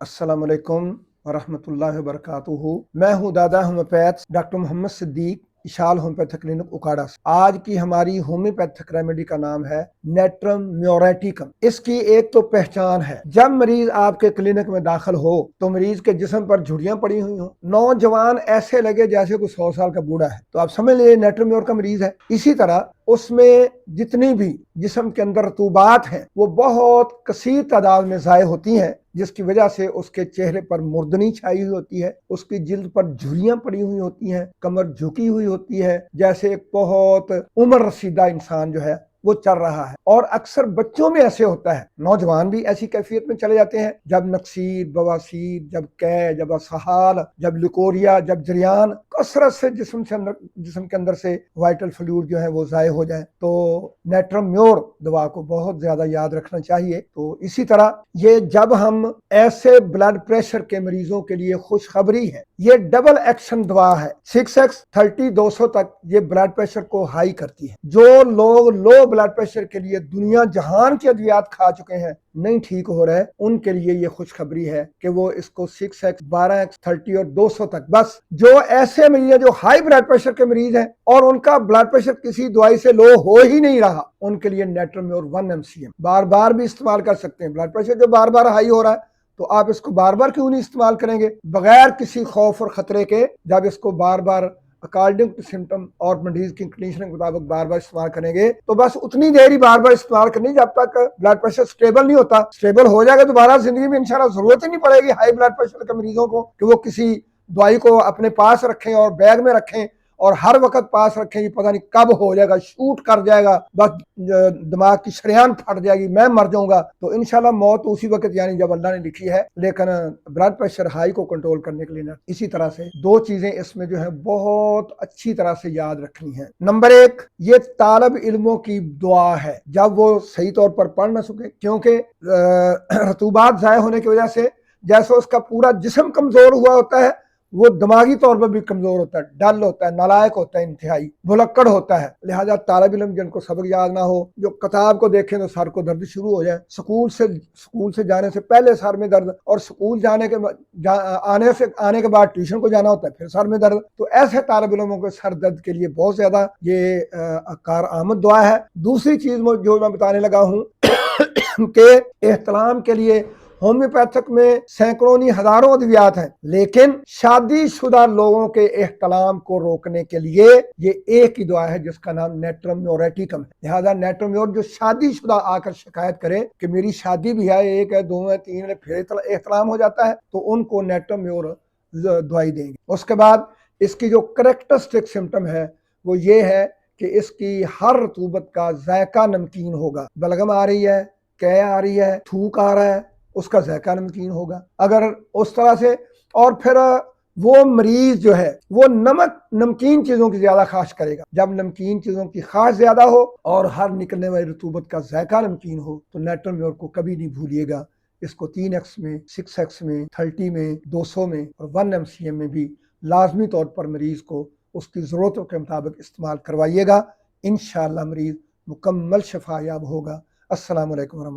अस्सलाम वालेकुम वरहमतुल्लाहि वबरकातुहू। मैं हूँ दादा होम्योपैथ डॉक्टर मोहम्मद सिद्दीक, इशाल होम्योपैथिक क्लिनिक उकाड़ा से। आज की हमारी होम्योपैथिक रेमेडी का नाम है नेट्रम म्योरेटिकम। इसकी एक तो पहचान है, जब मरीज आपके क्लिनिक में दाखिल हो तो मरीज के जिस्म पर झुर्रियां पड़ी हुई हों, नौजवान ऐसे लगे जैसे कोई 100 साल का बूढ़ा है, तो आप समझ लीजिए नेट्रम म्योर का मरीज है। इसी तरह उसमें जितनी भी जिस्म के अंदर रतूबात हैं वो बहुत कसीर तादाद में ज़ाय होती हैं, जिसकी वजह से उसके चेहरे पर मुर्दनी छाई हुई होती है, उसकी जिल्द पर झुर्रियां पड़ी हुई होती हैं, कमर झुकी हुई होती है, जैसे एक बहुत उम्र रसीदा इंसान जो है वो चल रहा है। और अक्सर बच्चों में ऐसे होता है, नौजवान भी ऐसी कैफियत में चले जाते हैं, जब नक्सीर, बवासीर, जब कै, जब असहाल, जब लिकोरिया, जब जरियान, कसरत से जिस्म के अंदर से वाइटल फ्लूइड जो है वो ज़ाय हो जाए, तो नेट्रम म्योर दवा को बहुत ज्यादा याद रखना चाहिए। तो इसी तरह ये जब हम ऐसे ब्लड प्रेशर के मरीजों के लिए खुशखबरी है, ये डबल एक्शन दवा है। 6x 30-200 तक ये ब्लड प्रेशर को हाई करती है। जो लोग लो ब्लड प्रेशर के लिए दुनिया जहान के अद्वियात खा चुके हैं, नहीं ठीक हो रहे, उनके लिए ये खुशखबरी है कि वो इसको 6x 12x 30 और 200 तक, बस जो ऐसे मरीज हैं जो हाई ब्लड प्रेशर के मरीज हैं और उनका ब्लड प्रेशर किसी दवाई से लो हो ही नहीं रहा, उनके लिए नेट्रम म्योर 1 mcm बार बार भी इस्तेमाल कर सकते हैं। ब्लड प्रेशर जो बार बार हाई हो रहा है तो आप इसको बार बार क्यों नहीं इस्तेमाल करेंगे बगैर किसी खौफ और खतरे के। जब इसको बार बार अकॉर्डिंग टू सिम्टम और मरीज की कंडीशन के मुताबिक बार बार इस्तेमाल करेंगे, तो बस उतनी देर ही बार बार इस्तेमाल करनी जब तक ब्लड प्रेशर स्टेबल नहीं होता। स्टेबल हो जाएगा दोबारा जिंदगी में इंशाल्लाह जरूरत ही नहीं पड़ेगी हाई ब्लड प्रेशर के मरीजों को कि वो किसी दवाई को अपने पास रखें और बैग में रखें और हर वक्त पास रखें, ये पता नहीं कब हो जाएगा, शूट कर जाएगा, बस दिमाग की शरेयान फट जाएगी, मैं मर जाऊंगा। तो इंशाल्लाह मौत उसी वक्त यानी जब अल्लाह ने लिखी है, लेकिन ब्लड प्रेशर हाई को कंट्रोल करने के लिए ना, इसी तरह से दो चीजें इसमें जो है बहुत अच्छी तरह से याद रखनी है। नंबर एक, ये तालब इल्मों की दुआ है जब वो सही तौर पर पढ़ ना सके, क्योंकि रतूबात ज़ाय होने की वजह से जैसे उसका पूरा जिस्म कमजोर हुआ होता है, वो दिमागी तौर पर भी कमजोर होता है, डल होता है, नालायक होता है, इंतहाई भुलक्कड़ होता है। लिहाजा तालिब इल्म जिनको सबक याद ना हो, जो किताब को देखें तो सर को दर्द शुरू हो जाए, स्कूल से जाने से पहले सर में दर्द, और स्कूल आने के बाद ट्यूशन को जाना होता है फिर सर में दर्द, तो ऐसे तालिब इल्मों के सर दर्द के लिए बहुत ज्यादा ये कार आमद दुआ है। दूसरी चीज जो मैं बताने लगा हूँ कि एहतलाम के लिए होम्योपैथिक में सैकड़ों नहीं हजारों अद्वियात हैं, लेकिन शादीशुदा लोगों के एहतलाम को रोकने के लिए ये एक ही दवा है जिसका नाम नेट्रम म्योरेटिकम है। लिहाजा नेट्रम म्योर जो शादीशुदा आकर शिकायत करे कि मेरी शादी भी है, एक है, दो है, तीन है, फिर एहतलाम हो जाता है, तो उनको नेट्रम म्योर दवाई देंगे। उसके बाद इसकी जो करेक्टरिस्टिक सिम्टम है वो ये है कि इसकी हर रतूबत का जायका नमकीन होगा। बलगम आ रही है, कै आ रही है, थूक आ रहा है, उसका जायका नमकीन होगा। अगर उस तरह से, और फिर वो मरीज जो है वो नमक नमकीन चीजों की ज्यादा ख्वाहिश करेगा। जब नमकीन चीजों की ख्वाहिश ज्यादा हो और हर निकलने वाली रतूबत का जायका नमकीन हो, तो नेट्रम म्योर को कभी नहीं भूलिएगा। इसको 3x में, 6x में, 30 में, 200 में और 1 mcm में भी लाजमी तौर पर मरीज को उसकी जरूरतों के मुताबिक इस्तेमाल करवाइएगा। इंशाअल्लाह मरीज मुकम्मल शफायाब होगा। अस्सलाम वालेकुम।